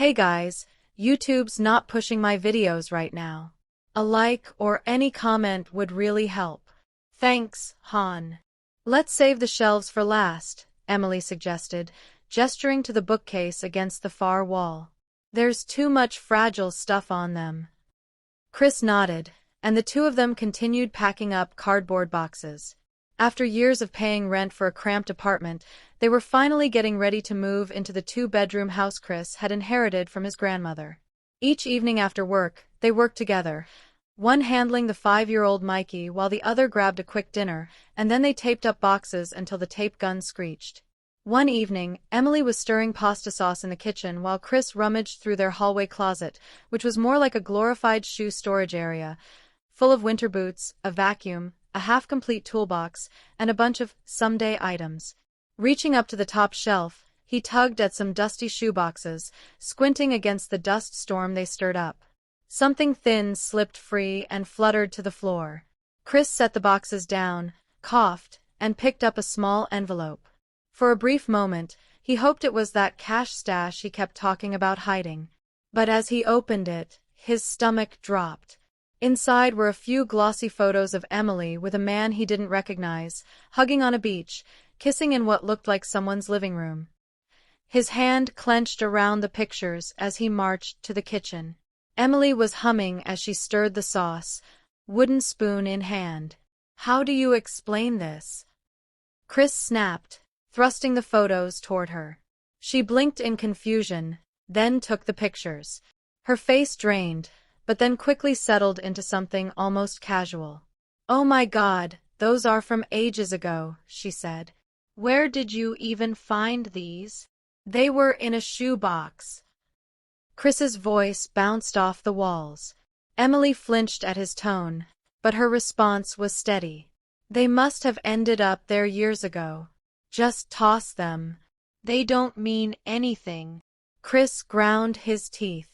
Hey guys, YouTube's not pushing my videos right now. A like or any comment would really help. Thanks, Han. Let's save the shelves for last, Emily suggested, gesturing to the bookcase against the far wall. There's too much fragile stuff on them. Chris nodded, and the two of them continued packing up cardboard boxes. After years of paying rent for a cramped apartment, they were finally getting ready to move into the two-bedroom house Chris had inherited from his grandmother. Each evening after work, they worked together, one handling the 5-year-old Mikey while the other grabbed a quick dinner, and then they taped up boxes until the tape gun screeched. One evening, Emily was stirring pasta sauce in the kitchen while Chris rummaged through their hallway closet, which was more like a glorified shoe storage area, full of winter boots, a vacuum, a half-complete toolbox, and a bunch of someday items. Reaching up to the top shelf, he tugged at some dusty shoeboxes, squinting against the dust storm they stirred up. Something thin slipped free and fluttered to the floor. Chris set the boxes down, coughed, and picked up a small envelope. For a brief moment, he hoped it was that cash stash he kept talking about hiding. But as he opened it, his stomach dropped. Inside were a few glossy photos of Emily with a man he didn't recognize, hugging on a beach, kissing in what looked like someone's living room. His hand clenched around the pictures as he marched to the kitchen. Emily was humming as she stirred the sauce, wooden spoon in hand. "How do you explain this?" Chris snapped, thrusting the photos toward her. She blinked in confusion, then took the pictures. Her face drained, but then quickly settled into something almost casual. "Oh my God, those are from ages ago," she said. "Where did you even find these?" "They were in a shoebox." Chris's voice bounced off the walls. Emily flinched at his tone, but her response was steady. "They must have ended up there years ago. Just toss them. They don't mean anything." Chris ground his teeth.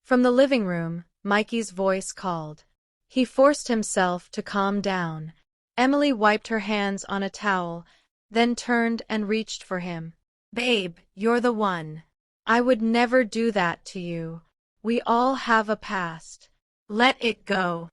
From the living room, Mikey's voice called. He forced himself to calm down. Emily wiped her hands on a towel, then turned and reached for him. "Babe, you're the one. I would never do that to you. We all have a past. Let it go."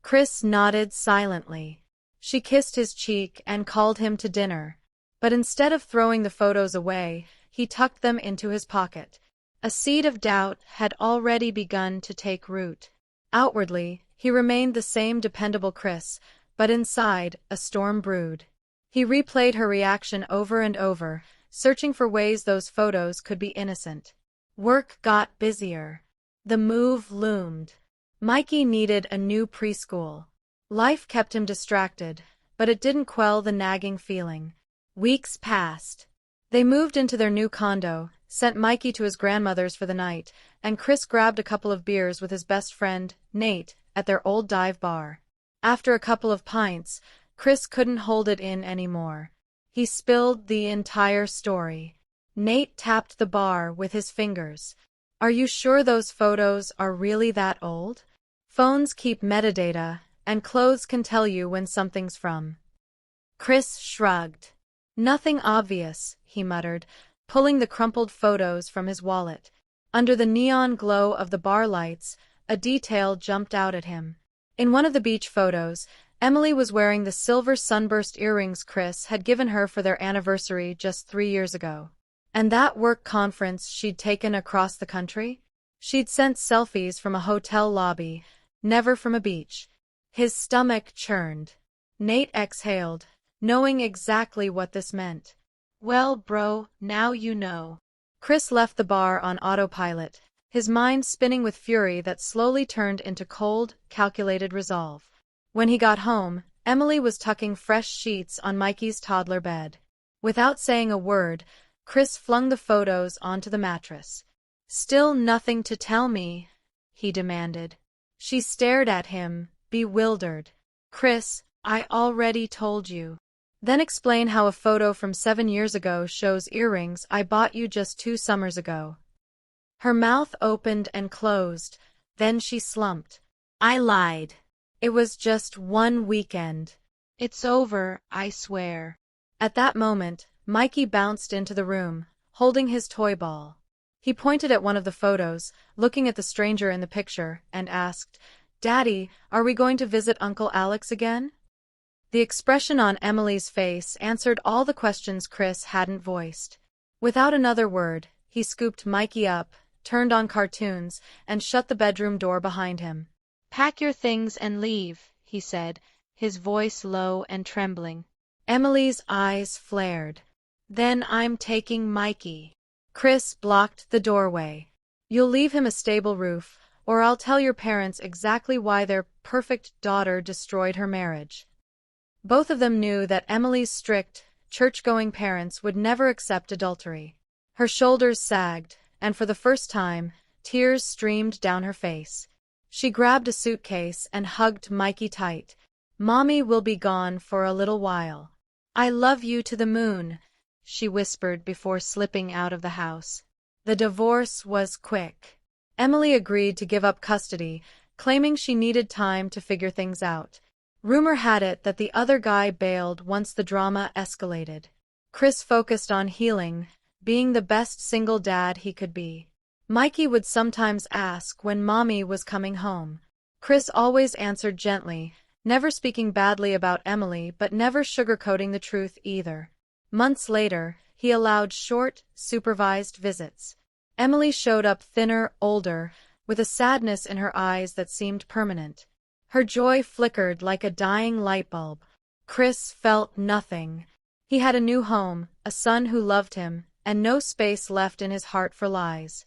Chris nodded silently. She kissed his cheek and called him to dinner. But instead of throwing the photos away, he tucked them into his pocket. A seed of doubt had already begun to take root. Outwardly, he remained the same dependable Chris, but inside, a storm brewed. He replayed her reaction over and over, searching for ways those photos could be innocent. Work got busier. The move loomed. Mikey needed a new preschool. Life kept him distracted, but it didn't quell the nagging feeling. Weeks passed. They moved into their new condo, sent Mikey to his grandmother's for the night, and Chris grabbed a couple of beers with his best friend, Nate, at their old dive bar. After a couple of pints, Chris couldn't hold it in anymore. He spilled the entire story. Nate tapped the bar with his fingers. "Are you sure those photos are really that old? Phones keep metadata, and clothes can tell you when something's from." Chris shrugged. "Nothing obvious," he muttered, pulling the crumpled photos from his wallet. Under the neon glow of the bar lights, a detail jumped out at him. In one of the beach photos, Emily was wearing the silver sunburst earrings Chris had given her for their anniversary just 3 years ago. And that work conference she'd taken across the country? She'd sent selfies from a hotel lobby, never from a beach. His stomach churned. Nate exhaled, knowing exactly what this meant. "Well, bro, now you know." Chris left the bar on autopilot, his mind spinning with fury that slowly turned into cold, calculated resolve. When he got home, Emily was tucking fresh sheets on Mikey's toddler bed. Without saying a word, Chris flung the photos onto the mattress. "Still nothing to tell me?" he demanded. She stared at him, bewildered. "Chris, I already told you." "Then explain how a photo from 7 years ago shows earrings I bought you just 2 summers ago." Her mouth opened and closed, then she slumped. "I lied. It was just one weekend. It's over, I swear." At that moment, Mikey bounced into the room, holding his toy ball. He pointed at one of the photos, looking at the stranger in the picture, and asked, "Daddy, are we going to visit Uncle Alex again?" The expression on Emily's face answered all the questions Chris hadn't voiced. Without another word, he scooped Mikey up, turned on cartoons, and shut the bedroom door behind him. "Pack your things and leave," he said, his voice low and trembling. Emily's eyes flared. "Then I'm taking Mikey." Chris blocked the doorway. "You'll leave him a stable roof, or I'll tell your parents exactly why their perfect daughter destroyed her marriage." Both of them knew that Emily's strict, church-going parents would never accept adultery. Her shoulders sagged, and for the first time, tears streamed down her face. She grabbed a suitcase and hugged Mikey tight. "Mommy will be gone for a little while. I love you to the moon," she whispered before slipping out of the house. The divorce was quick. Emily agreed to give up custody, claiming she needed time to figure things out. Rumor had it that the other guy bailed once the drama escalated. Chris focused on healing, being the best single dad he could be. Mikey would sometimes ask when Mommy was coming home. Chris always answered gently, never speaking badly about Emily but never sugarcoating the truth either. Months later, he allowed short, supervised visits. Emily showed up thinner, older, with a sadness in her eyes that seemed permanent. Her joy flickered like a dying light bulb. Chris felt nothing. He had a new home, a son who loved him, and no space left in his heart for lies.